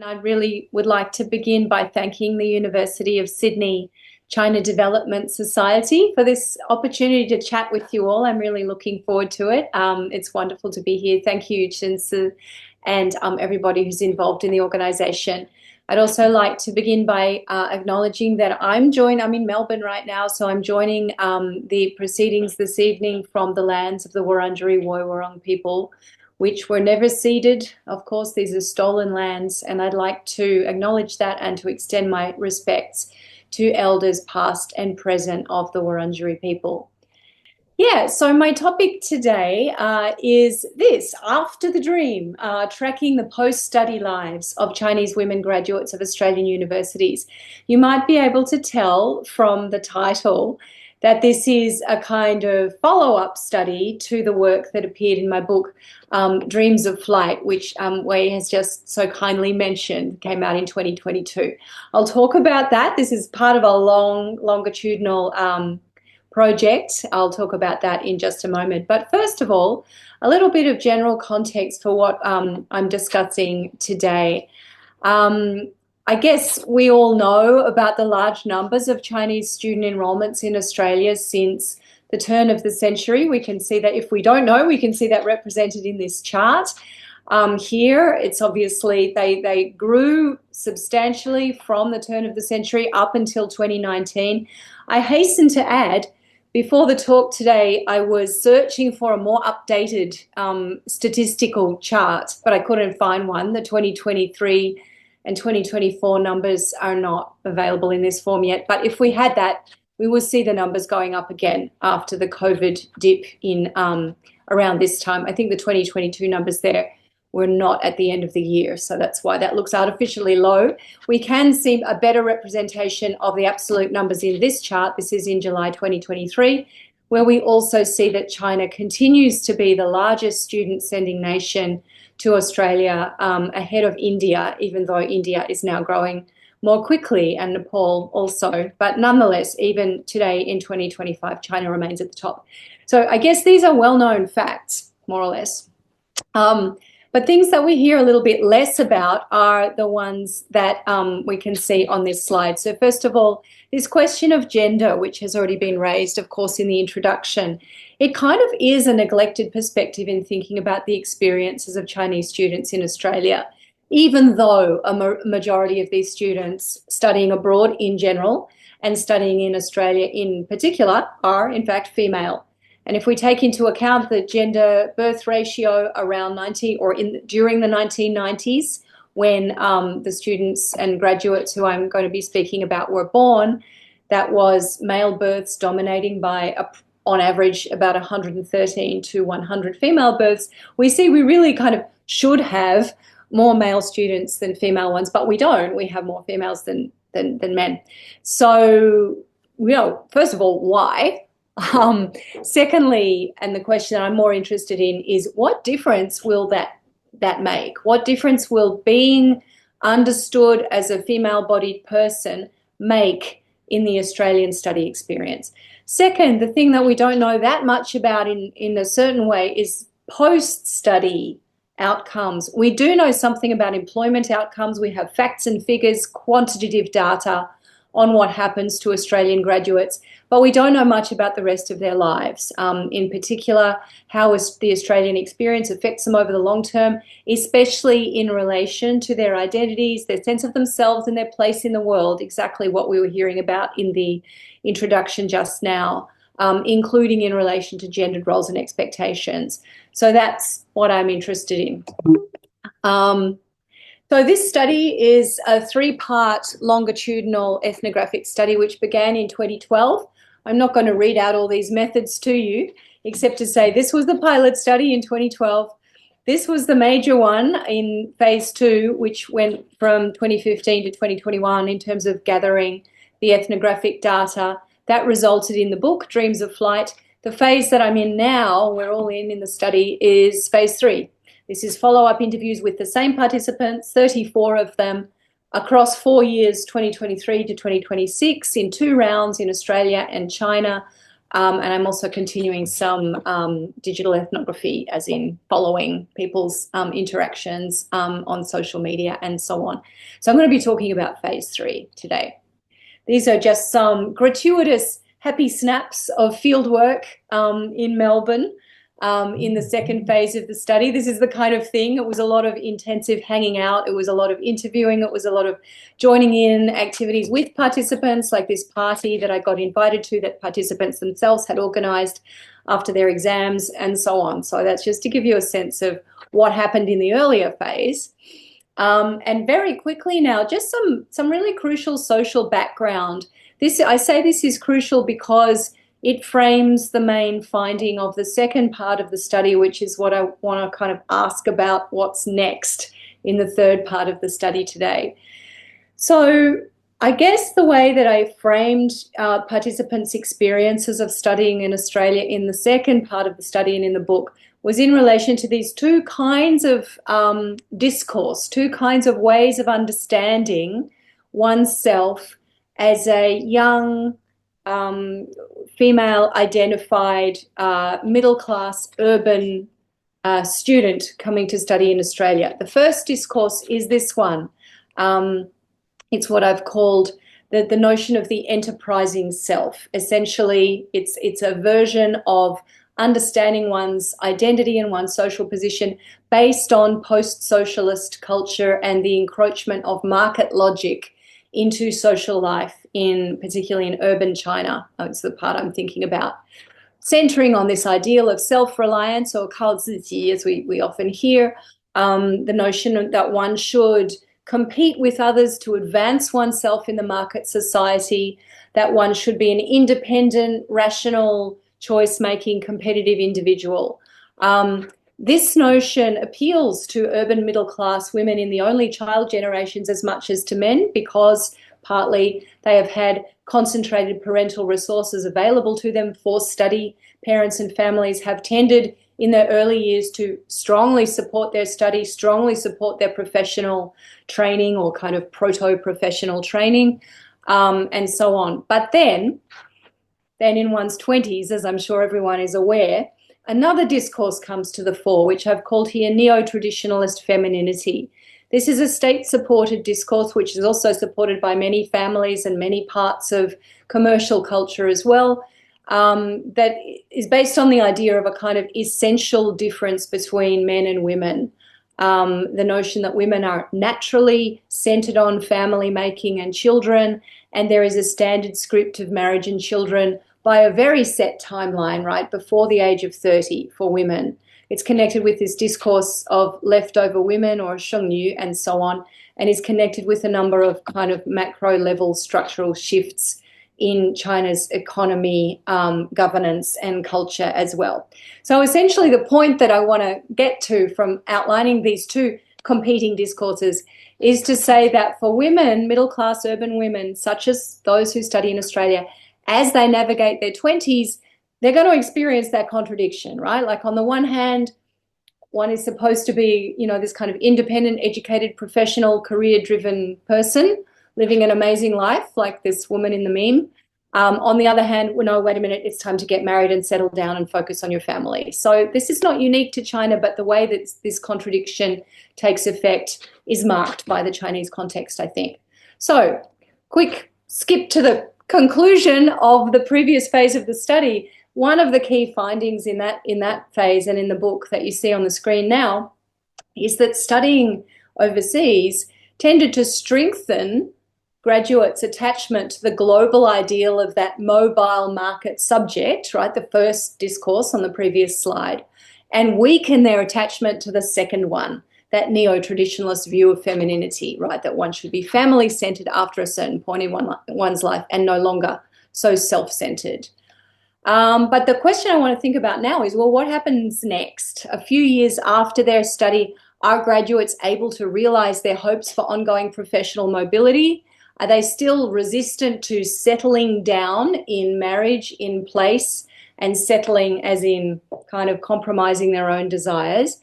And I really would like to begin by thanking the University of Sydney China Development Society for this opportunity to chat with you all. I'm really looking forward to it. It's wonderful to be here. Thank you, Chinsu, and everybody who's involved in the organisation. I'd also like to begin by acknowledging that I'm in Melbourne right now, so I'm joining the proceedings this evening from the lands of the Wurundjeri Woi-wurrung people, which were never ceded. Of course, these are stolen lands, and I'd like to acknowledge that and to extend my respects to elders past and present of the Wurundjeri people. Yeah, so my topic today is this: After the Dream, tracking the post-study lives of Chinese women graduates of Australian universities. You might be able to tell from the title that this is a kind of follow-up study to the work that appeared in my book, Dreams of Flight, which Wei has just so kindly mentioned, came out in 2022. I'll talk about that. This is part of a longitudinal project. I'll talk about that in just a moment. But first of all, a little bit of general context for what I'm discussing today. I guess we all know about the large numbers of Chinese student enrolments in Australia since the turn of the century. We can see that. If we don't know, we can see that represented in this chart. Here, it's obviously they grew substantially from the turn of the century up until 2019. I hasten to add, before the talk today, I was searching for a more updated statistical chart, but I couldn't find one. The 2023 and 2024 numbers are not available in this form yet. But if we had that, we will see the numbers going up again after the COVID dip in around this time. I think the 2022 numbers there were not at the end of the year, so that's why that looks artificially low. We can see a better representation of the absolute numbers in this chart. This is in July 2023, where we also see that China continues to be the largest student sending nation to Australia, ahead of India, even though India is now growing more quickly, and Nepal also. But nonetheless, even today in 2025, China remains at the top. So I guess these are well-known facts, more or less. But things that we hear a little bit less about are the ones that we can see on this slide. So first of all, this question of gender, which has already been raised, of course, in the introduction. It kind of is a neglected perspective in thinking about the experiences of Chinese students in Australia, even though a majority of these students studying abroad in general and studying in Australia in particular are, in fact, female. And if we take into account the gender birth ratio around during the 1990s, when the students and graduates who I'm going to be speaking about were born, that was male births dominating by, on average, about 113 to 100 female births. We see we really kind of should have more male students than female ones, but we don't. We have more females than men. So, first of all, why? Secondly, and the question that I'm more interested in is, what difference will that make? What difference will being understood as a female-bodied person make in the Australian study experience? Second, the thing that we don't know that much about in a certain way is post-study outcomes. We do know something about employment outcomes. We have facts and figures, quantitative data on what happens to Australian graduates, but we don't know much about the rest of their lives. In particular, how the Australian experience affects them over the long term, especially in relation to their identities, their sense of themselves and their place in the world, exactly what we were hearing about in the introduction just now, including in relation to gendered roles and expectations. So that's what I'm interested in. So this study is a 3-part longitudinal ethnographic study which began in 2012. I'm not going to read out all these methods to you, except to say this was the pilot study in 2012. This was the major one in phase 2, which went from 2015 to 2021 in terms of gathering the ethnographic data. That resulted in the book, Dreams of Flight. The phase that I'm in now, we're all in the study, is phase 3. This is follow-up interviews with the same participants, 34 of them, across 4 years, 2023 to 2026, in 2 rounds in Australia and China, And I'm also continuing some digital ethnography, as in following people's interactions on social media and so on. So I'm going to be talking about phase 3 today. These are just some gratuitous happy snaps of fieldwork in Melbourne in the second phase of the study. This is the kind of thing. It was a lot of intensive hanging out. It was a lot of interviewing. It was a lot of joining in activities with participants, like this party that I got invited to that participants themselves had organised after their exams and so on. So that's just to give you a sense of what happened in the earlier phase. And very quickly now, just some really crucial social background. I say this is crucial because it frames the main finding of the second part of the study, which is what I want to kind of ask about what's next in the third part of the study today. So I guess the way that I framed participants' experiences of studying in Australia in the second part of the study and in the book was in relation to these two kinds of discourse, two kinds of ways of understanding oneself as a young, female-identified, middle-class, urban student coming to study in Australia. The first discourse is this one. It's what I've called the notion of the enterprising self. Essentially, it's a version of understanding one's identity and one's social position based on post-socialist culture and the encroachment of market logic into social life, particularly in urban China. It's the part I'm thinking about. Centering on this ideal of self-reliance, or 靠自己, as we often hear, the notion that one should compete with others to advance oneself in the market society, that one should be an independent, rational, choice-making, competitive individual. This notion appeals to urban middle-class women in the only child generations as much as to men, because partly they have had concentrated parental resources available to them for study. Parents and families have tended in their early years to strongly support their study, strongly support their professional training or kind of proto-professional training, and so on. But then in one's 20s, as I'm sure everyone is aware, another discourse comes to the fore, which I've called here neo-traditionalist femininity. This is a state-supported discourse, which is also supported by many families and many parts of commercial culture as well, that is based on the idea of a kind of essential difference between men and women. The notion that women are naturally centered on family making and children, and there is a standard script of marriage and children by a very set timeline, right, before the age of 30 for women. It's connected with this discourse of leftover women or 剩女 and so on, and is connected with a number of kind of macro level structural shifts in China's economy, governance and culture as well. So essentially the point that I want to get to from outlining these two competing discourses is to say that for women, middle-class urban women, such as those who study in Australia, as they navigate their 20s, they're going to experience that contradiction, right? Like on the one hand, one is supposed to be, this kind of independent, educated, professional, career-driven person living an amazing life, like this woman in the meme. On the other hand, no, wait a minute, it's time to get married and settle down and focus on your family. So this is not unique to China, but the way that this contradiction takes effect is marked by the Chinese context, I think. So quick skip to the conclusion of the previous phase of the study. One of the key findings in that phase and in the book that you see on the screen now is that studying overseas tended to strengthen graduates' attachment to the global ideal of that mobile market subject, right, the first discourse on the previous slide, and weaken their attachment to the second one, that neo-traditionalist view of femininity, right, that one should be family-centered after a certain point in one's life and no longer so self-centered. But the question I want to think about now is, well, what happens next? A few years after their study, are graduates able to realize their hopes for ongoing professional mobility? Are they still resistant to settling down in marriage in place and settling as in kind of compromising their own desires?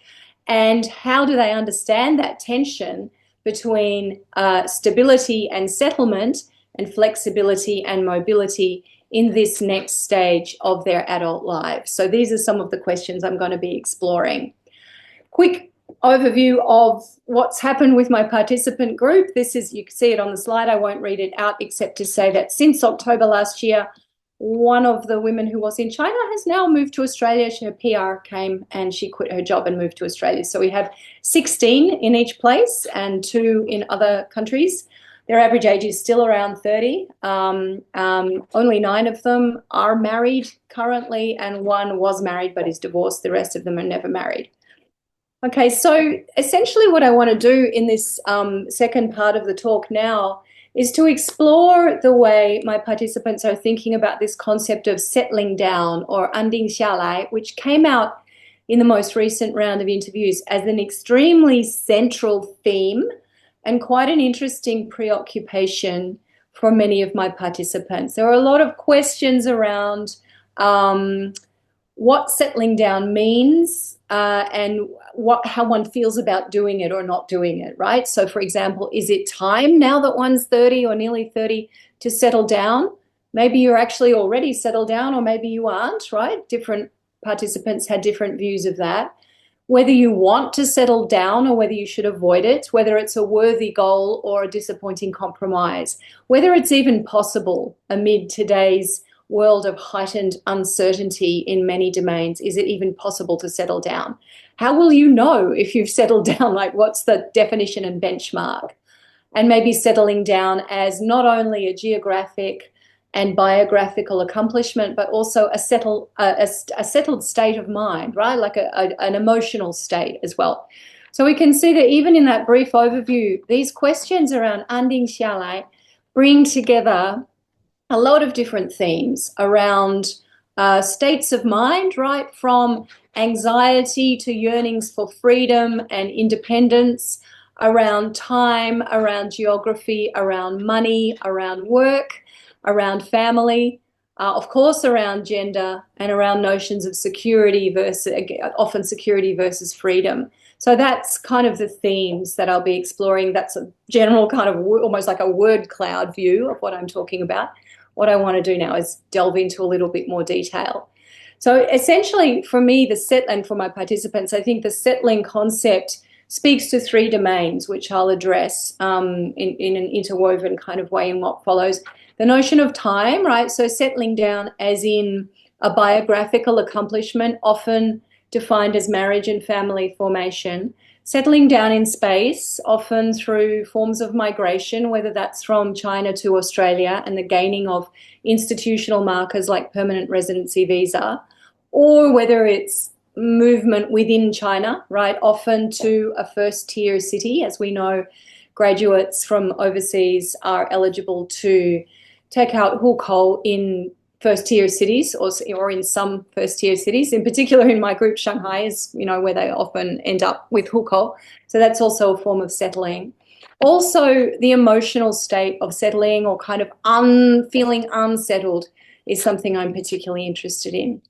And how do they understand that tension between stability and settlement and flexibility and mobility in this next stage of their adult lives. So these are some of the questions I'm going to be exploring. Quick overview of what's happened with my participant group. This is, you can see it on the slide. I won't read it out except to say that since October last year, one of the women who was in China has now moved to Australia. Her PR came and she quit her job and moved to Australia. So we have 16 in each place and 2 in other countries. Their average age is still around 30. Only 9 of them are married currently, and 1 was married but is divorced. The rest of them are never married. Okay, so essentially what I want to do in this second part of the talk now is to explore the way my participants are thinking about this concept of settling down, or 安定下来, which came out in the most recent round of interviews as an extremely central theme and quite an interesting preoccupation for many of my participants. There are a lot of questions around what settling down means and how one feels about doing it or not doing it, right? So, for example, is it time now that one's 30 or nearly 30 to settle down? Maybe you're actually already settled down, or maybe you aren't, right? Different participants had different views of that. Whether you want to settle down or whether you should avoid it, whether it's a worthy goal or a disappointing compromise, whether it's even possible amid today's world of heightened uncertainty in many domains. Is it even possible to settle down? How will you know if you've settled down? Like, what's the definition and benchmark? And maybe settling down as not only a geographic and biographical accomplishment, but also a settled state of mind, right? Like an emotional state as well. So we can see that even in that brief overview, these questions around 安定下来 bring together a lot of different themes around states of mind, right? From anxiety to yearnings for freedom and independence, around time, around geography, around money, around work, around family, of course, around gender, and around notions of security versus, often security versus freedom. So that's kind of the themes that I'll be exploring. That's a general kind of almost like a word cloud view of what I'm talking about. What I want to do now is delve into a little bit more detail. So essentially for me, and for my participants, I think the settling concept speaks to 3 domains, which I'll address in an interwoven kind of way in what follows. The notion of time, right? So settling down as in a biographical accomplishment, often defined as marriage and family formation. Settling down in space, often through forms of migration, whether that's from China to Australia and the gaining of institutional markers like permanent residency visa, or whether it's movement within China, right, often to a first-tier city. As we know, graduates from overseas are eligible to take out hukou in first-tier cities or in some first-tier cities. In particular, in my group, Shanghai is, where they often end up with hukou. So that's also a form of settling. Also, the emotional state of settling or kind of feeling unsettled is something I'm particularly interested in.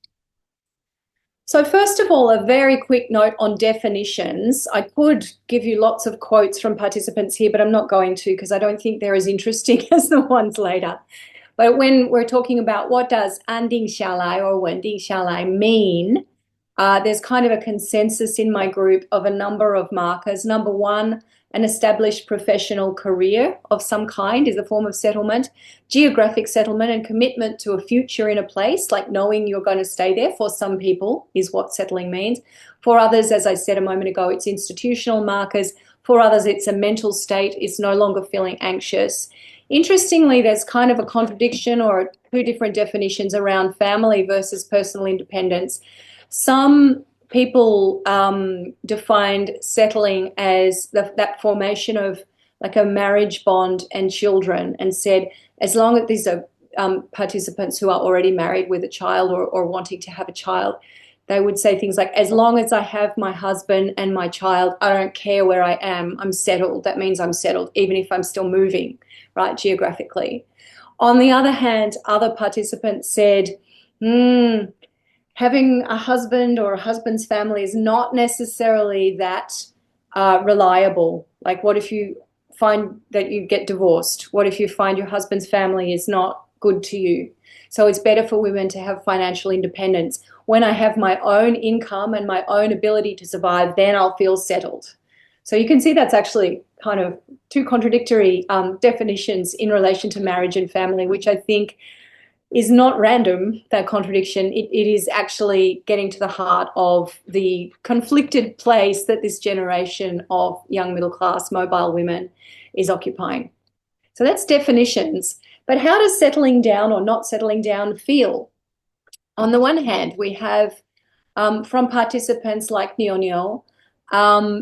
So first of all, a very quick note on definitions. I could give you lots of quotes from participants here, but I'm not going to because I don't think they're as interesting as the ones later. But when we're talking about what does 安定下来 or 稳定下来 mean, there's kind of a consensus in my group of a number of markers. Number 1, an established professional career of some kind is a form of settlement. Geographic settlement and commitment to a future in a place, like knowing you're going to stay there for some people is what settling means. For others, as I said a moment ago, it's institutional markers. For others, it's a mental state. It's no longer feeling anxious. Interestingly, there's kind of a contradiction or 2 different definitions around family versus personal independence. Some people defined settling as that formation of like a marriage bond and children, and said as long as these are participants who are already married with a child or wanting to have a child, they would say things like, as long as I have my husband and my child, I don't care where I am, I'm settled. That means I'm settled, even if I'm still moving, right, geographically. On the other hand, other participants said, having a husband or a husband's family is not necessarily that reliable. Like, what if you find that you get divorced? What if you find your husband's family is not good to you. So it's better for women to have financial independence. When I have my own income and my own ability to survive, then I'll feel settled. So you can see that's actually kind of two contradictory definitions in relation to marriage and family, which I think is not random, that contradiction. It is actually getting to the heart of the conflicted place that this generation of young middle class mobile women is occupying. So that's definitions. But how does settling down or not settling down feel? On the one hand, we have from participants like Nyo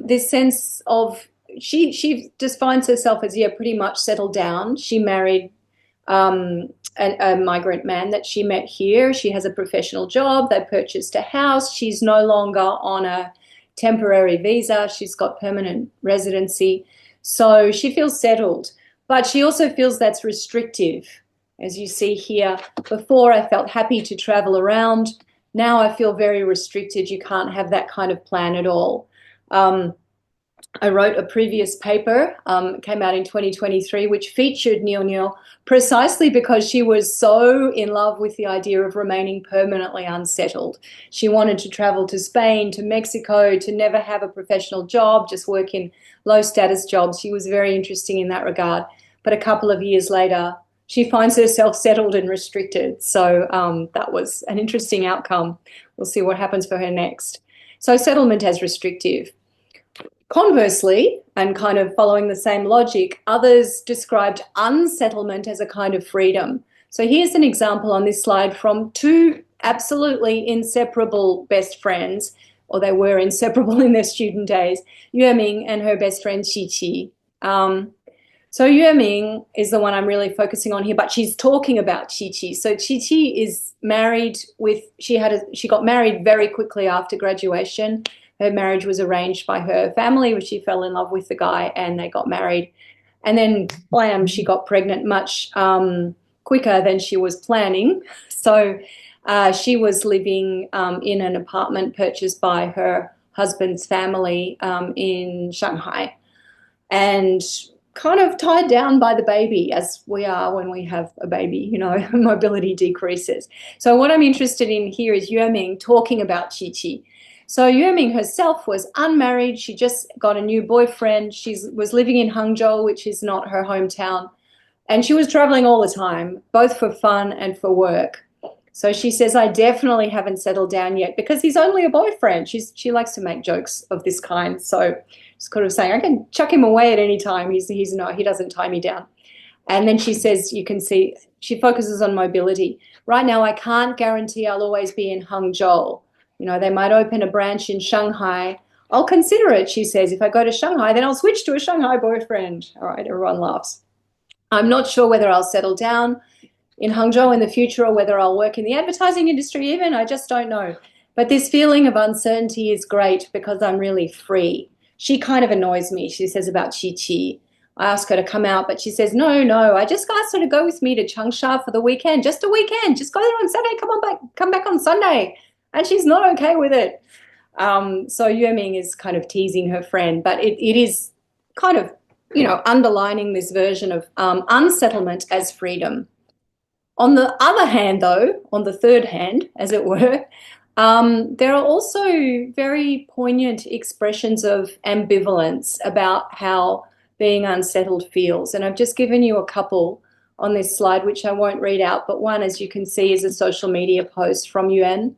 this sense of she just finds herself as pretty much settled down. She married a migrant man that she met here. She has a professional job. They purchased a house. She's no longer on a temporary visa. She's got permanent residency. So she feels settled, but she also feels that's restrictive. As you see here, before I felt happy to travel around. Now I feel very restricted. You can't have that kind of plan at all. I wrote a previous paper, came out in 2023, which featured Nyo precisely because she was so in love with the idea of remaining permanently unsettled. She wanted to travel to Spain, to Mexico, to never have a professional job, just work in low status jobs. She was very interesting in that regard. But a couple of years later, she finds herself settled and restricted. So that was an interesting outcome. We'll see what happens for her next. So settlement as restrictive. Conversely, and kind of following the same logic, others described unsettlement as a kind of freedom. So here's an example on this slide from two absolutely inseparable best friends, or they were inseparable in their student days, Yue and her best friend Qi. So Yue is the one I'm really focusing on here, but she's talking about Qi. So Qi is married she got married very quickly after graduation. Her marriage was arranged by her family, where she fell in love with the guy and they got married. And then, blam, she got pregnant much quicker than she was planning. So she was living in an apartment purchased by her husband's family in Shanghai and kind of tied down by the baby, as we are when we have a baby, mobility decreases. So what I'm interested in here is Yue talking about Qi. So Yue herself was unmarried. She just got a new boyfriend. She was living in Hangzhou, which is not her hometown. And she was traveling all the time, both for fun and for work. So she says, I definitely haven't settled down yet because he's only a boyfriend. She likes to make jokes of this kind. So she's kind of saying, I can chuck him away at any time. He doesn't tie me down. And then she says, you can see, she focuses on mobility. Right now, I can't guarantee I'll always be in Hangzhou. They might open a branch in Shanghai. I'll consider it, she says. If I go to Shanghai, then I'll switch to a Shanghai boyfriend. All right, everyone laughs. I'm not sure whether I'll settle down in Hangzhou in the future or whether I'll work in the advertising industry even. I just don't know. But this feeling of uncertainty is great because I'm really free. She kind of annoys me, she says about Qi. I ask her to come out, but she says, no, I just asked her to go with me to Changsha for the weekend, just a weekend. Just go there on Saturday, come back on Sunday. And she's not okay with it. So Yue is kind of teasing her friend, but it is kind of, underlining this version of unsettlement as freedom. On the other hand, though, on the third hand, as it were, there are also very poignant expressions of ambivalence about how being unsettled feels. And I've just given you a couple on this slide, which I won't read out, but one, as you can see, is a social media post from Yuan,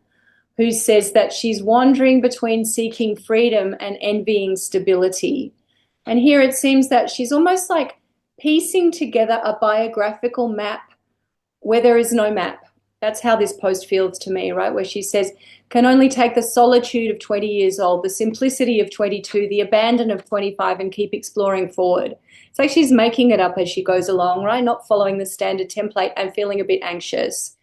who says that she's wandering between seeking freedom and envying stability. And here it seems that she's almost like piecing together a biographical map where there is no map. That's how this post feels to me, right? Where she says, can only take the solitude of 20 years old, the simplicity of 22, the abandon of 25, and keep exploring forward. It's like she's making it up as she goes along, right? Not following the standard template and feeling a bit anxious.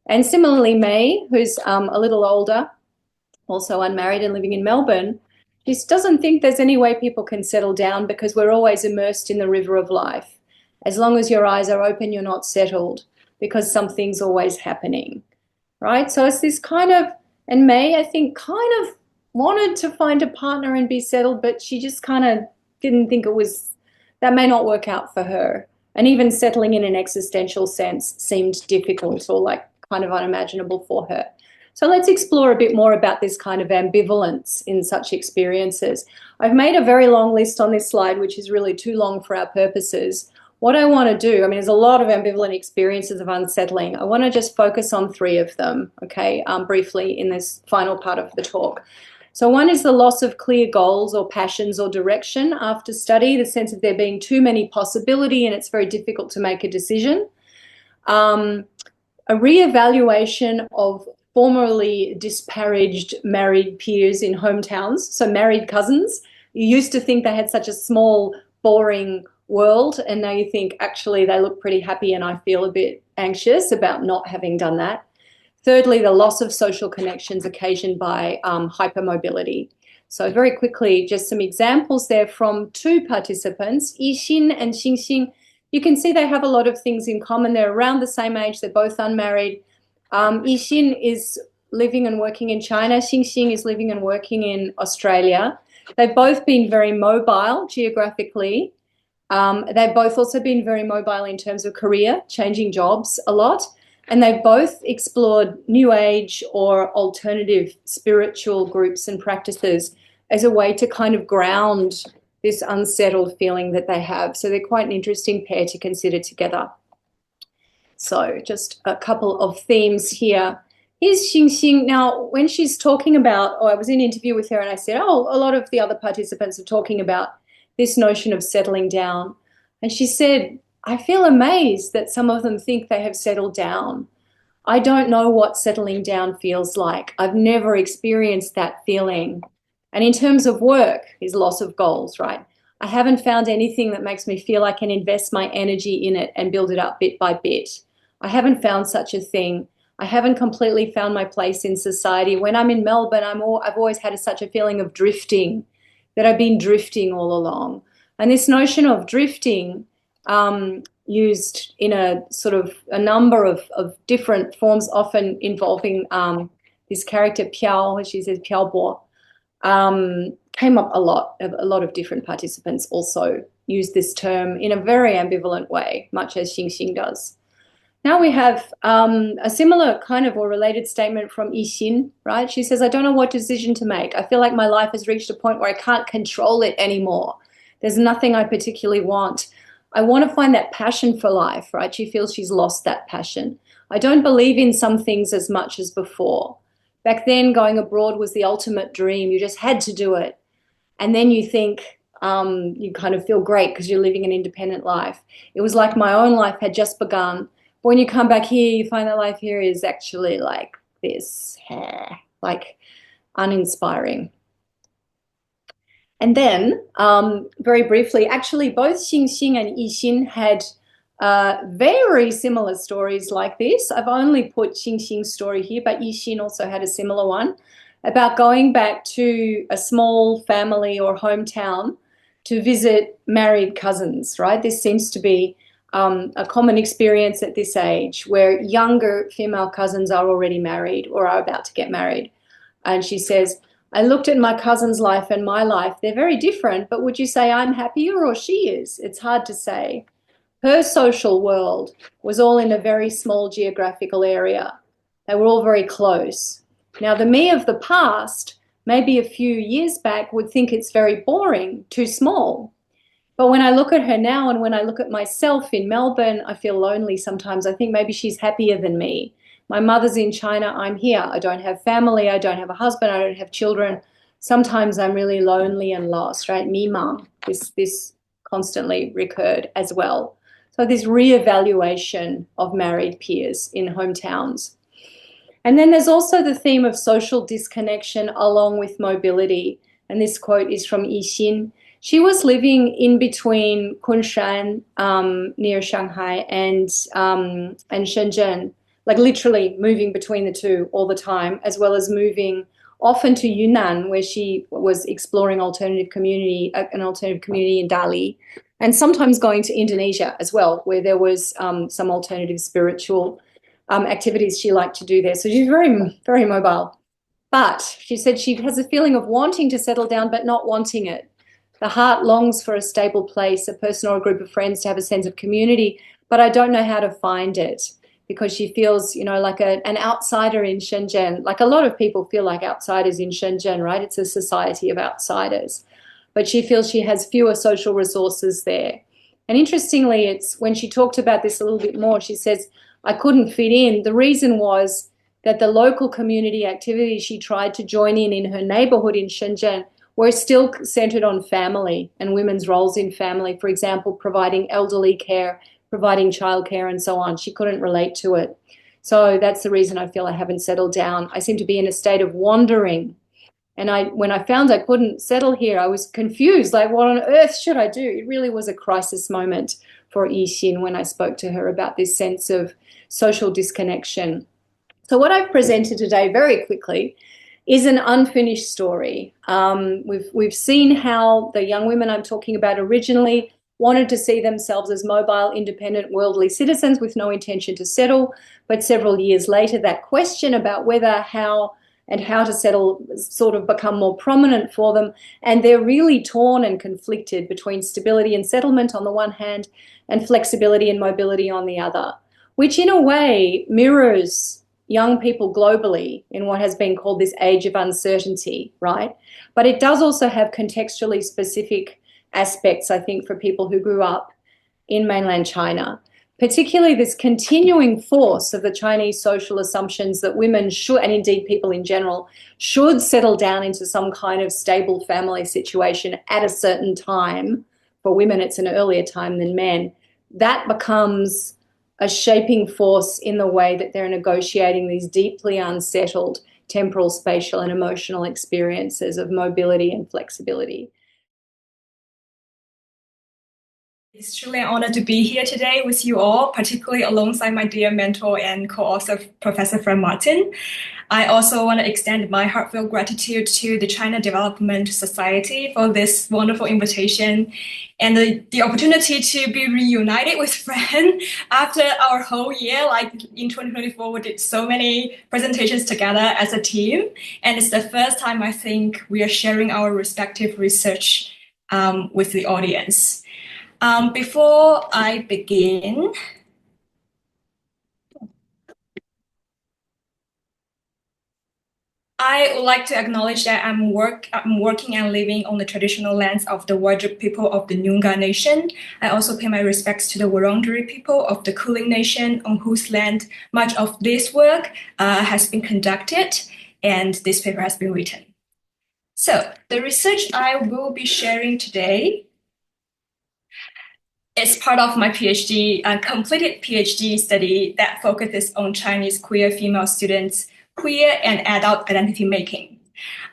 And similarly, May, who's a little older, also unmarried and living in Melbourne, she doesn't think there's any way people can settle down because we're always immersed in the river of life. As long as your eyes are open, you're not settled because something's always happening, right? So it's this kind of, and May, I think, kind of wanted to find a partner and be settled, but she just kind of didn't think that may not work out for her. And even settling in an existential sense seemed difficult or like kind of unimaginable for her. So let's explore a bit more about this kind of ambivalence in such experiences. I've made a very long list on this slide, which is really too long for our purposes. What I want to do, I mean, there's a lot of ambivalent experiences of unsettling. I want to just focus on 3 of them, okay, briefly in this final part of the talk. So one is the loss of clear goals or passions or direction after study, the sense of there being too many possibility and it's very difficult to make a decision. A reevaluation of formerly disparaged married peers in hometowns, so married cousins. You used to think they had such a small, boring world, and now you think actually they look pretty happy and I feel a bit anxious about not having done that. Thirdly, the loss of social connections occasioned by hypermobility. So very quickly, just some examples there from 2 participants, Yixin and Xingxing. You can see they have a lot of things in common. They're around the same age. They're both unmarried. Yixin is living and working in China. Xingxing is living and working in Australia. They've both been very mobile geographically. They've both also been very mobile in terms of career, changing jobs a lot. And they've both explored New Age or alternative spiritual groups and practices as a way to kind of ground this unsettled feeling that they have. So they're quite an interesting pair to consider together. So just a couple of themes here. Here's Xingxing. Now, when she's talking about, I was in an interview with her and I said, a lot of the other participants are talking about this notion of settling down. And she said, I feel amazed that some of them think they have settled down. I don't know what settling down feels like. I've never experienced that feeling. And in terms of work, is loss of goals, right? I haven't found anything that makes me feel I can invest my energy in it and build it up bit by bit. I haven't found such a thing. I haven't completely found my place in society. When I'm in Melbourne, I've always had such a feeling of drifting, that I've been drifting all along. And this notion of drifting, used in a sort of a number of different forms, often involving this character Piao, as she says, Piao Bo, came up a lot. A lot of different participants also use this term in a very ambivalent way, much as Xingxing does. Now we have a similar kind of or related statement from Yixin, right? She says, I don't know what decision to make. I feel like my life has reached a point where I can't control it anymore. There's nothing I particularly want. I want to find that passion for life, right? She feels she's lost that passion. I don't believe in some things as much as before. Back then, going abroad was the ultimate dream. You just had to do it. And then you think you kind of feel great because you're living an independent life. It was like my own life had just begun. But when you come back here, you find that life here is actually like this, like uninspiring. And then, very briefly, actually both Xingxing and Yixin had very similar stories like this. I've only put Xingxing's story here, but Yixin also had a similar one about going back to a small family or hometown to visit married cousins, right? This seems to be a common experience at this age where younger female cousins are already married or are about to get married. And she says, I looked at my cousin's life and my life. They're very different, but would you say I'm happier or she is? It's hard to say. Her social world was all in a very small geographical area. They were all very close. Now, the me of the past, maybe a few years back, would think it's very boring, too small. But when I look at her now and when I look at myself in Melbourne, I feel lonely sometimes. I think maybe she's happier than me. My mother's in China, I'm here. I don't have family, I don't have a husband, I don't have children. Sometimes I'm really lonely and lost, right? Mima, this constantly recurred as well. So this reevaluation of married peers in hometowns. And then there's also the theme of social disconnection along with mobility. And this quote is from Yixin. She was living in between Kunshan, near Shanghai, and Shenzhen, like literally moving between the two all the time, as well as moving often to Yunnan, where she was exploring an alternative community in Dali, and sometimes going to Indonesia as well, where there was some alternative spiritual activities she liked to do there. So she's very, very mobile. But she said she has a feeling of wanting to settle down, but not wanting it. The heart longs for a stable place, a person or a group of friends to have a sense of community, but I don't know how to find it because she feels, like an outsider in Shenzhen. Like a lot of people feel like outsiders in Shenzhen, right? It's a society of outsiders. But she feels she has fewer social resources there. And interestingly, it's when she talked about this a little bit more, she says, I couldn't fit in. The reason was that the local community activities she tried to join in her neighborhood in Shenzhen were still centered on family and women's roles in family. For example, providing elderly care, providing childcare, and so on. She couldn't relate to it. So that's the reason I feel I haven't settled down. I seem to be in a state of wandering. And when I found I couldn't settle here, I was confused. Like, what on earth should I do? It really was a crisis moment for Yixin when I spoke to her about this sense of social disconnection. So what I've presented today very quickly is an unfinished story. We've seen how the young women I'm talking about originally wanted to see themselves as mobile, independent, worldly citizens with no intention to settle. But several years later, that question about whether, how to settle sort of become more prominent for them. And they're really torn and conflicted between stability and settlement on the one hand and flexibility and mobility on the other, which in a way mirrors young people globally in what has been called this age of uncertainty, right? But it does also have contextually specific aspects, I think, for people who grew up in mainland China, particularly this continuing force of the Chinese social assumptions that women should, and indeed people in general, should settle down into some kind of stable family situation at a certain time. For women, it's an earlier time than men. That becomes a shaping force in the way that they're negotiating these deeply unsettled temporal, spatial, and emotional experiences of mobility and flexibility. It's truly an honor to be here today with you all, particularly alongside my dear mentor and co-author, Professor Fran Martin. I also want to extend my heartfelt gratitude to the China Development Society for this wonderful invitation and the opportunity to be reunited with Fran after our whole year. Like in 2024, we did so many presentations together as a team. And it's the first time I think we are sharing our respective research with the audience. Before I begin, I would like to acknowledge that I'm working and living on the traditional lands of the Wajib people of the Noongar Nation. I also pay my respects to the Wurundjeri people of the Kulin Nation, on whose land much of this work has been conducted and this paper has been written. So the research I will be sharing today is part of my PhD, completed PhD study that focuses on Chinese queer female students' queer and adult identity making.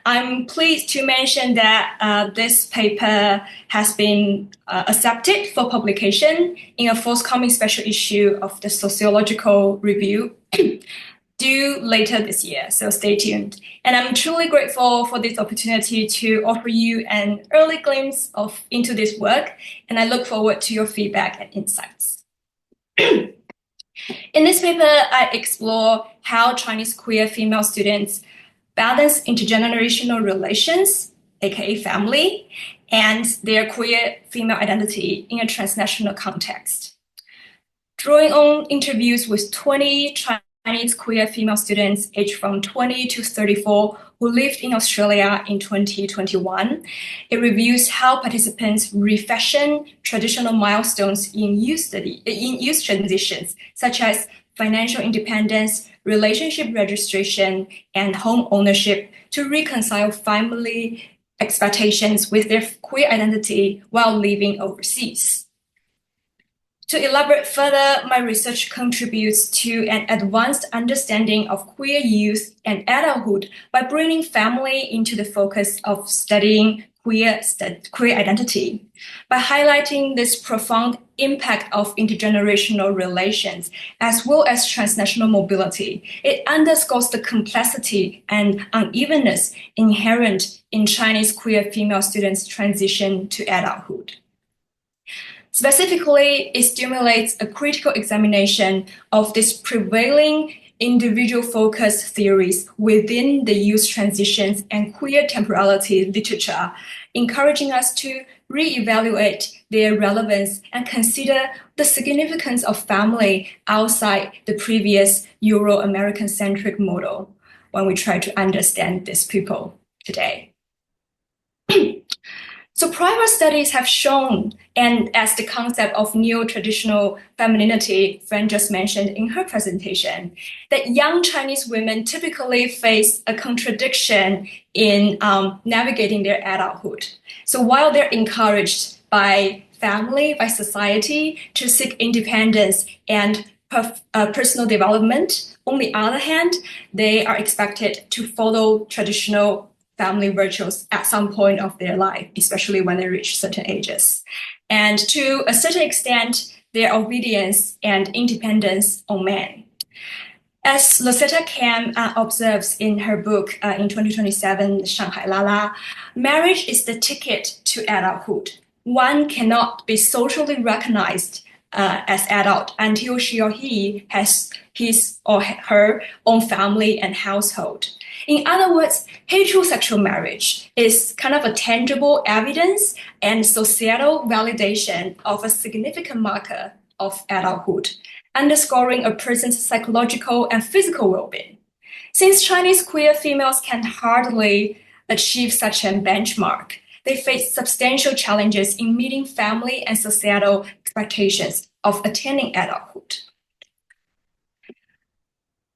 I'm pleased to mention that this paper has been accepted for publication in a forthcoming special issue of the Sociological Review due later this year, so stay tuned. And I'm truly grateful for this opportunity to offer you an early glimpse into this work, and I look forward to your feedback and insights. In this paper, I explore how Chinese queer female students balance intergenerational relations, aka family, and their queer female identity in a transnational context. Drawing on interviews with 20 Chinese queer female students aged from 20 to 34 who lived in Australia in 2021. It reviews how participants refashion traditional milestones in youth transitions, such as financial independence, relationship registration, and home ownership to reconcile family expectations with their queer identity while living overseas. To elaborate further, my research contributes to an advanced understanding of queer youth and adulthood by bringing family into the focus of studying queer identity. By highlighting this profound impact of intergenerational relations, as well as transnational mobility, it underscores the complexity and unevenness inherent in Chinese queer female students' transition to adulthood. Specifically, it stimulates a critical examination of this prevailing individual-focused theories within the youth transitions and queer temporality literature, encouraging us to reevaluate their relevance and consider the significance of family outside the previous Euro-American-centric model when we try to understand these people today. So prior studies have shown, and as the concept of neo-traditional femininity Fran just mentioned in her presentation, that young Chinese women typically face a contradiction in navigating their adulthood. So while they're encouraged by family, by society to seek independence and personal development, on the other hand, they are expected to follow traditional family virtues at some point of their life, especially when they reach certain ages. And to a certain extent, their obedience and independence on men. As Lucetta Kam observes in her book in 2027, Shanghai Lala, marriage is the ticket to adulthood. One cannot be socially recognized as adult until she or he has his or her own family and household. In other words, heterosexual marriage is kind of a tangible evidence and societal validation of a significant marker of adulthood, underscoring a person's psychological and physical well-being. Since Chinese queer females can hardly achieve such a benchmark, they face substantial challenges in meeting family and societal expectations of attaining adulthood.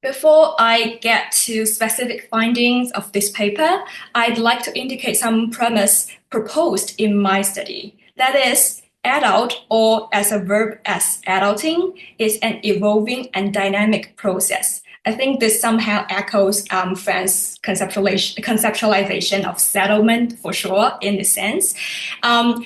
Before I get to specific findings of this paper, I'd like to indicate some premise proposed in my study. That is, adult, or as a verb as adulting, is an evolving and dynamic process. I think this somehow echoes Fran's conceptualization of settlement for sure in this sense.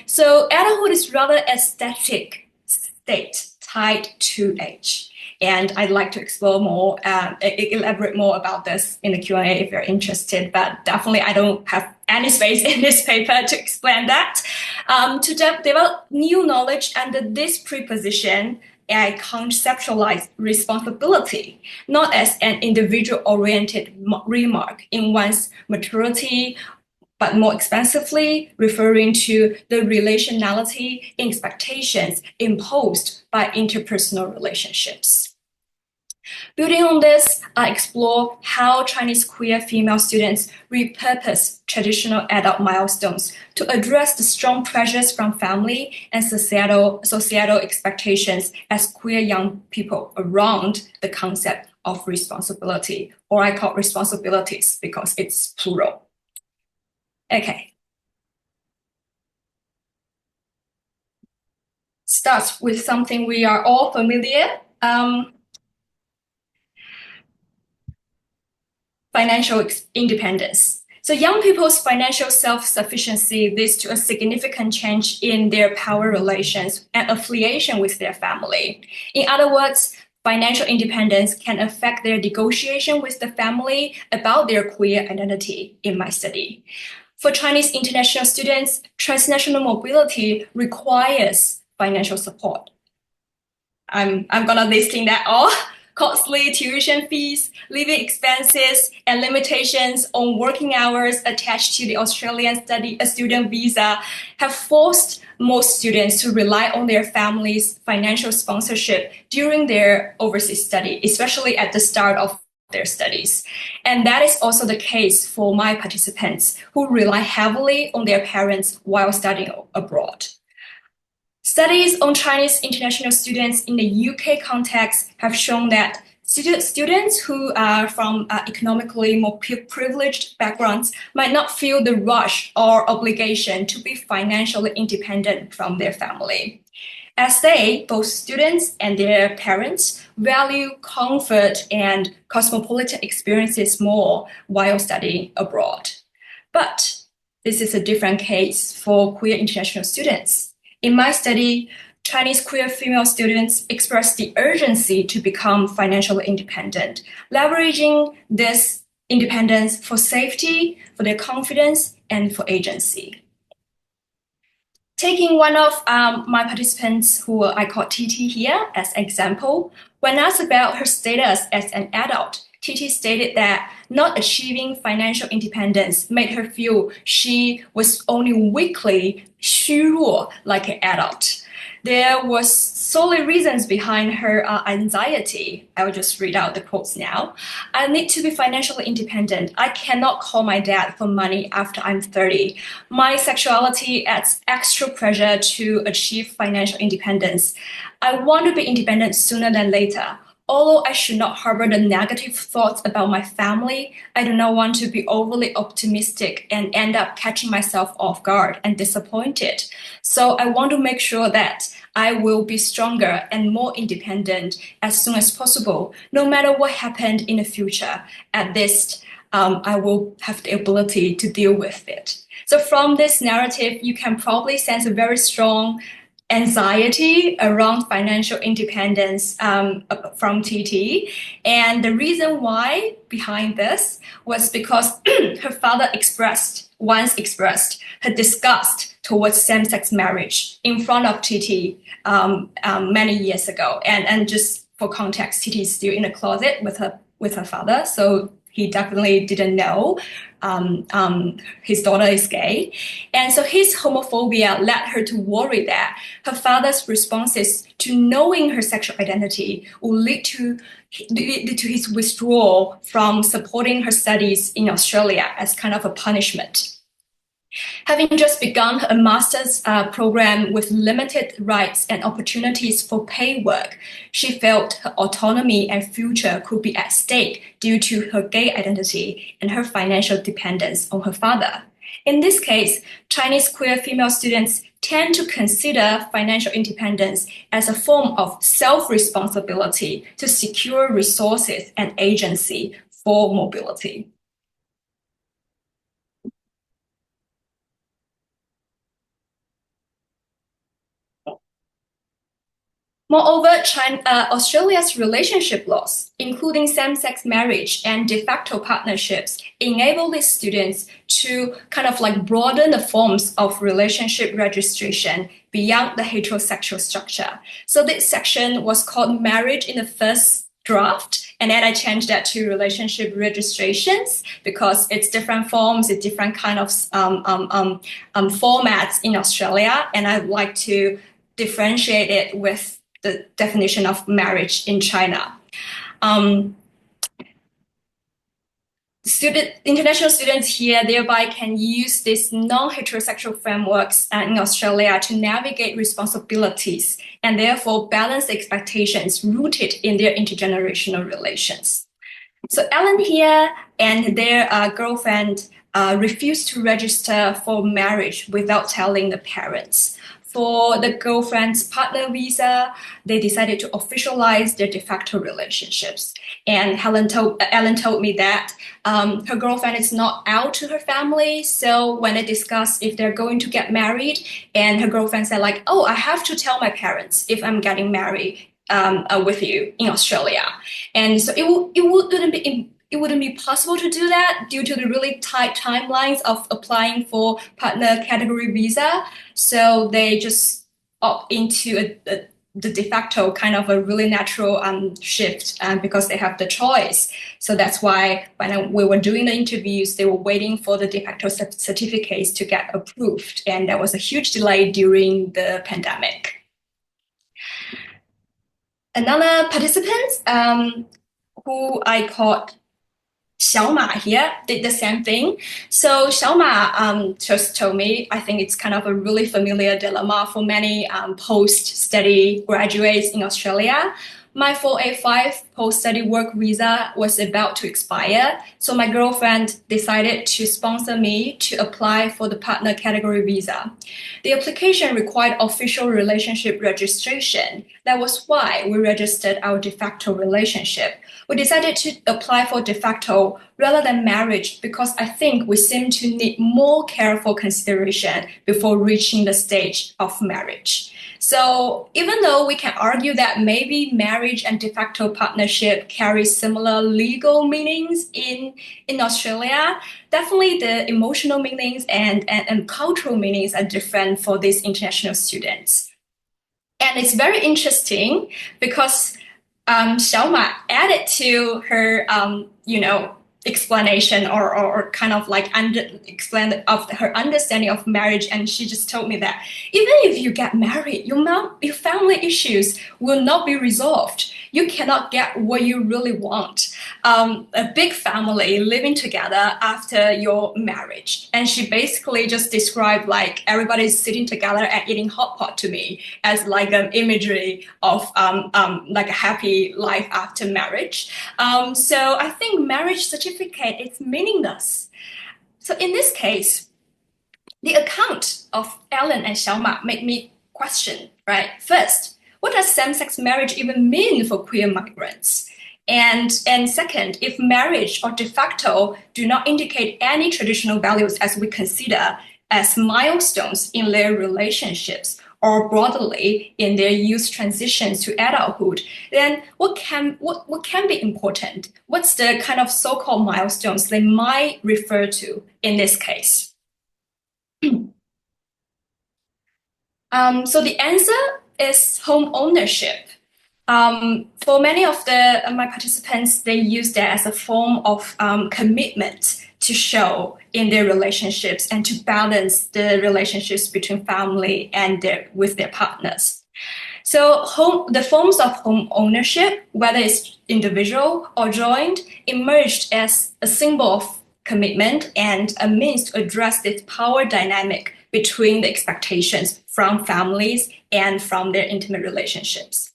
So adulthood is rather a static state tied to age. And I'd like to explore more, elaborate more about this in the Q&A if you're interested, but definitely I don't have any space in this paper to explain that. To develop new knowledge under this preposition, I conceptualize responsibility, not as an individual-oriented remark in one's maturity, but more expansively referring to the relationality and expectations imposed by interpersonal relationships. Building on this, I explore how Chinese queer female students repurpose traditional adult milestones to address the strong pressures from family and societal expectations as queer young people around the concept of responsibility, or I call responsibilities because it's plural. Okay. Starts with something we are all familiar. Financial independence. So young people's financial self-sufficiency leads to a significant change in their power relations and affiliation with their family. In other words, financial independence can affect their negotiation with the family about their queer identity in my study. For Chinese international students, transnational mobility requires financial support. I'm gonna listing that all. Costly tuition fees, living expenses, and limitations on working hours attached to the Australian student visa have forced most students to rely on their family's financial sponsorship during their overseas study, especially at the start of their studies. And that is also the case for my participants who rely heavily on their parents while studying abroad. Studies on Chinese international students in the UK context have shown that students who are from economically more privileged backgrounds might not feel the rush or obligation to be financially independent from their family, as they, both students and their parents, value comfort and cosmopolitan experiences more while studying abroad. But this is a different case for queer international students. In my study, Chinese queer female students expressed the urgency to become financially independent, leveraging this independence for safety, for their confidence, and for agency. Taking one of my participants who I call TT here as example, when asked about her status as an adult, TT stated that not achieving financial independence made her feel she was only weakly 虚弱 like an adult. There was solid reasons behind her anxiety. I will just read out the quotes now. I need to be financially independent. I cannot call my dad for money after I'm 30. My sexuality adds extra pressure to achieve financial independence. I want to be independent sooner than later. Although I should not harbor the negative thoughts about my family, I do not want to be overly optimistic and end up catching myself off guard and disappointed. So I want to make sure that I will be stronger and more independent as soon as possible, no matter what happened in the future. At least, I will have the ability to deal with it. So from this narrative, you can probably sense a very strong anxiety around financial independence from TT. And the reason why behind this was because her father once expressed her disgust towards same-sex marriage in front of TT many years ago. And just for context, TT is still in the closet with her father. So he definitely didn't know his daughter is gay. And so his homophobia led her to worry that her father's responses to knowing her sexual identity will lead to his withdrawal from supporting her studies in Australia as kind of a punishment. Having just begun a master's program with limited rights and opportunities for paid work, she felt her autonomy and future could be at stake due to her gay identity and her financial dependence on her father. In this case, Chinese queer female students tend to consider financial independence as a form of self-responsibility to secure resources and agency for mobility. Moreover, Australia's relationship laws, including same-sex marriage and de facto partnerships, enable these students to kind of like broaden the forms of relationship registration beyond the heterosexual structure. So this section was called marriage in the first draft, and then I changed that to relationship registrations because it's different forms, it's different kind of formats in Australia, and I'd like to differentiate it with the definition of marriage in China. International students here thereby can use these non-heterosexual frameworks in Australia to navigate responsibilities and therefore balance expectations rooted in their intergenerational relations. So Ellen here and their girlfriend refused to register for marriage without telling the parents. For the girlfriend's partner visa, they decided to officialize their de facto relationships. And Ellen told me that her girlfriend is not out to her family. So when they discussed if they're going to get married, and her girlfriend said like, oh, I have to tell my parents if I'm getting married with you in Australia. And so it wouldn't be possible to do that due to the really tight timelines of applying for partner category visa. So they just opt into the de facto kind of a really natural shift because they have the choice. So that's why when we were doing the interviews, they were waiting for the de facto certificates to get approved. And there was a huge delay during the pandemic. Another participant who I called Xiaoma here did the same thing. So Xiaoma just told me, I think it's kind of a really familiar dilemma for many post-study graduates in Australia. My 485 post-study work visa was about to expire, so my girlfriend decided to sponsor me to apply for the partner category visa. The application required official relationship registration. That was why we registered our de facto relationship. we decided to apply for de facto rather than marriage because I think we seem to need more careful consideration before reaching the stage of marriage. So even though we can argue that maybe marriage and de facto partnership carry similar legal meanings in Australia, definitely the emotional meanings and cultural meanings are different for these international students. And it's very interesting because Xiaoma added to her, explanation or kind of like explain of her understanding of marriage, and she just told me that even if you get married, your family issues will not be resolved. You cannot get what you really want. A big family living together after your marriage. And she basically just described like everybody's sitting together and eating hot pot to me as like an imagery of like a happy life after marriage. So I think marriage certificate is meaningless. So in this case, the account of Ellen and Xiaoma made me question, right? First, what does same-sex marriage even mean for queer migrants? And second, if marriage or de facto do not indicate any traditional values as we consider as milestones in their relationships or broadly in their youth transitions to adulthood, then what can be important? What's the kind of so-called milestones they might refer to in this case? So the answer is home ownership. For many of my participants, they use that as a form of commitment to show in their relationships and to balance the relationships between family and with their partners. So the forms of home ownership, whether it's individual or joint, emerged as a symbol of commitment and a means to address this power dynamic between the expectations from families and from their intimate relationships.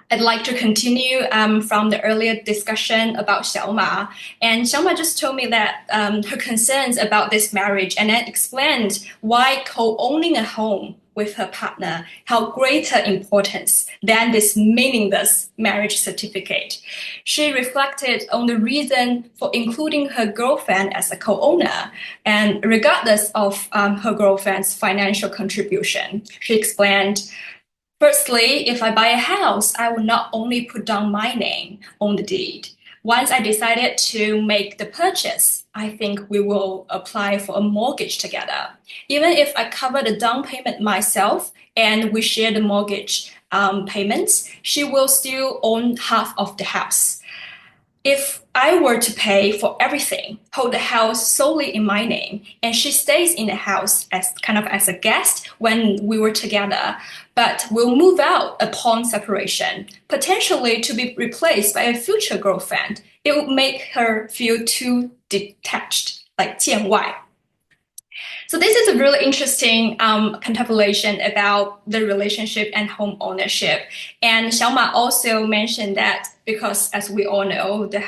I'd like to continue from the earlier discussion about Xiaoma. And Xiaoma just told me that her concerns about this marriage and then explained why co-owning a home with her partner held greater importance than this meaningless marriage certificate. She reflected on the reason for including her girlfriend as a co-owner, and regardless of her girlfriend's financial contribution. She explained, firstly, if I buy a house, I will not only put down my name on the deed. Once I decided to make the purchase, I think we will apply for a mortgage together. Even if I cover the down payment myself and we share the mortgage payments, she will still own half of the house. If I were to pay for everything, hold the house solely in my name, and she stays in the house as a guest when we were together, but will move out upon separation, potentially to be replaced by a future girlfriend, it would make her feel too detached, like 见外. So this is a really interesting contemplation about the relationship and home ownership. And Xiaoma also mentioned that because, as we all know, the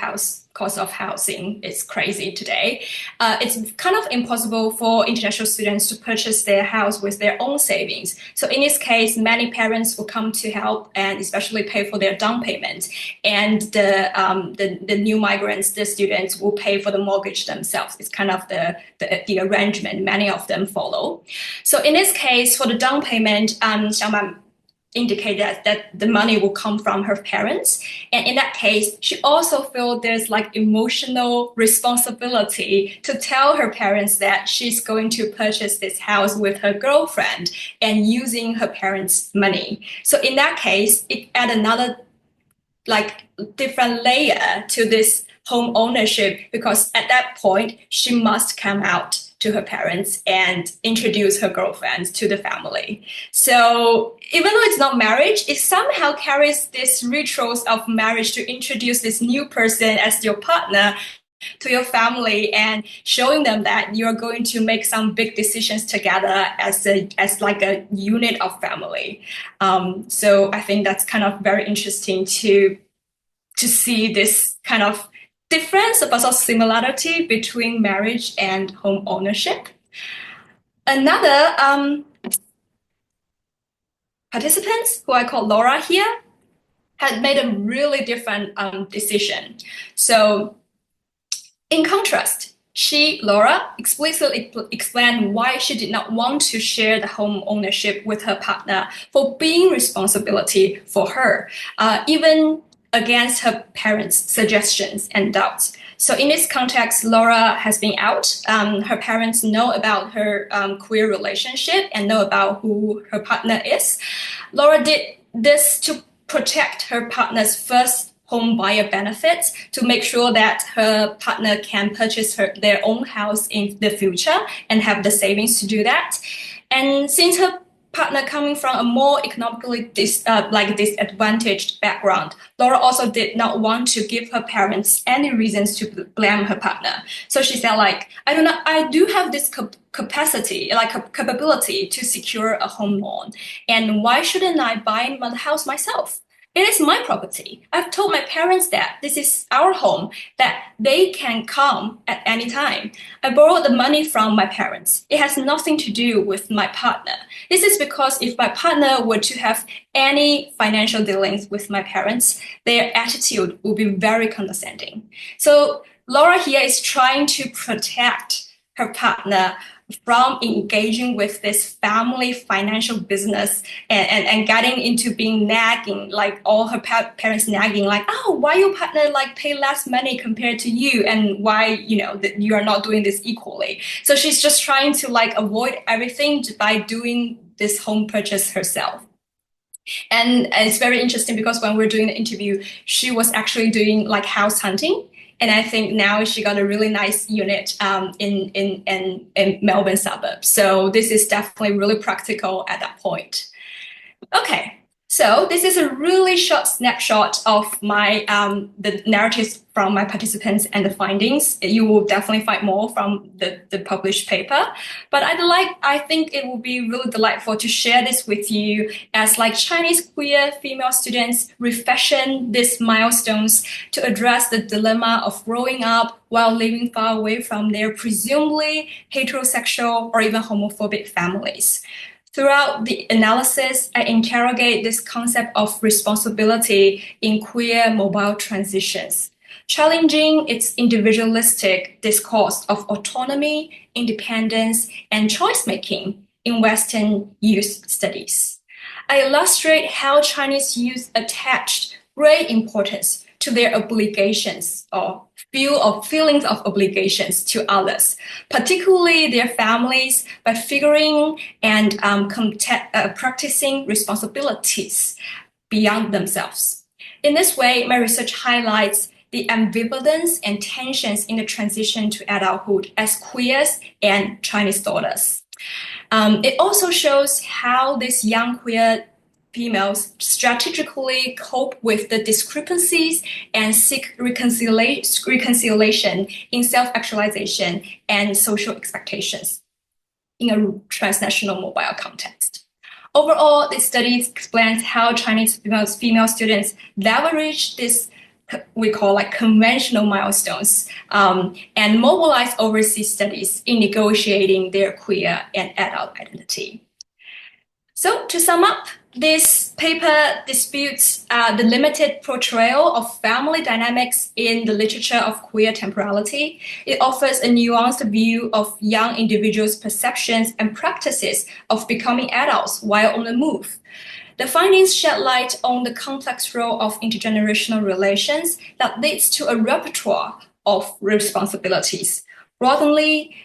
cost of housing is crazy today. It's kind of impossible for international students to purchase their house with their own savings. So in this case, many parents will come to help and especially pay for their down payment. And the new migrants, the students, will pay for the mortgage themselves. It's kind of the arrangement many of them follow. So in this case, for the down payment, Xiaoma indicated that the money will come from her parents. And in that case, she also feels there's like emotional responsibility to tell her parents that she's going to purchase this house with her girlfriend and using her parents' money. So in that case, it add another like different layer to this home ownership, because at that point, she must come out to her parents and introduce her girlfriends to the family. So even though it's not marriage, it somehow carries these rituals of marriage to introduce this new person as your partner to your family and showing them that you're going to make some big decisions together as like a unit of family. So I think that's kind of very interesting to see this kind of difference but also similarity between marriage and home ownership. Another participant, who I call Laura here, had made a really different decision. So in contrast, Laura, explicitly explained why she did not want to share the home ownership with her partner for being responsibility for her, even against her parents' suggestions and doubts. So in this context, Laura has been out. Her parents know about her queer relationship and know about who her partner is. Laura did this to protect her partner's first home buyer benefits, to make sure that her partner can purchase their own house in the future and have the savings to do that. And since her partner coming from a more economically disadvantaged background, Laura also did not want to give her parents any reasons to blame her partner. So she said, I do have this capability to secure a home loan, and why shouldn't I buy the house myself? It is my property. I've told my parents that this is our home, that they can come at any time. I borrowed the money from my parents. It has nothing to do with my partner. This is because if my partner were to have any financial dealings with my parents, their attitude would be very condescending. So Laura here is trying to protect her partner from engaging with this family financial business and getting into being nagging, like all her parents nagging, like, oh, why your partner pay less money compared to you, and why that you are not doing this equally. So she's just trying to avoid everything by doing this home purchase herself. And it's very interesting because when we're doing the interview, she was actually doing house hunting. And I think now she got a really nice unit in Melbourne suburbs. So this is definitely really practical at that point. Okay, so this is a really short snapshot of my the narratives from my participants and the findings. You will definitely find more from the published paper. But I think it will be really delightful to share this with you as Chinese queer female students refashion these milestones to address the dilemma of growing up while living far away from their presumably heterosexual or even homophobic families. Throughout the analysis, I interrogate this concept of responsibility in queer mobile transitions, challenging its individualistic discourse of autonomy, independence, and choice-making in Western youth studies. I illustrate how Chinese youth attached great importance to their obligations or feelings of obligations to others, particularly their families, by figuring and practicing responsibilities beyond themselves. In this way, my research highlights the ambivalence and tensions in the transition to adulthood as queers and Chinese daughters. It also shows how these young queer females strategically cope with the discrepancies and seek reconciliation in self-actualization and social expectations in a transnational mobile context. Overall, this study explains how Chinese female students leverage this we call conventional milestones and mobilize overseas studies in negotiating their queer and adult identity. So to sum up, this paper disputes the limited portrayal of family dynamics in the literature of queer temporality. It offers a nuanced view of young individuals' perceptions and practices of becoming adults while on the move. The findings shed light on the complex role of intergenerational relations that leads to a repertoire of responsibilities, broadly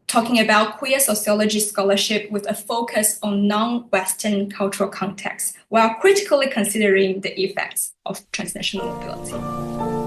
talking about queer sociology scholarship with a focus on non-Western cultural contexts, while critically considering the effects of transnational mobility.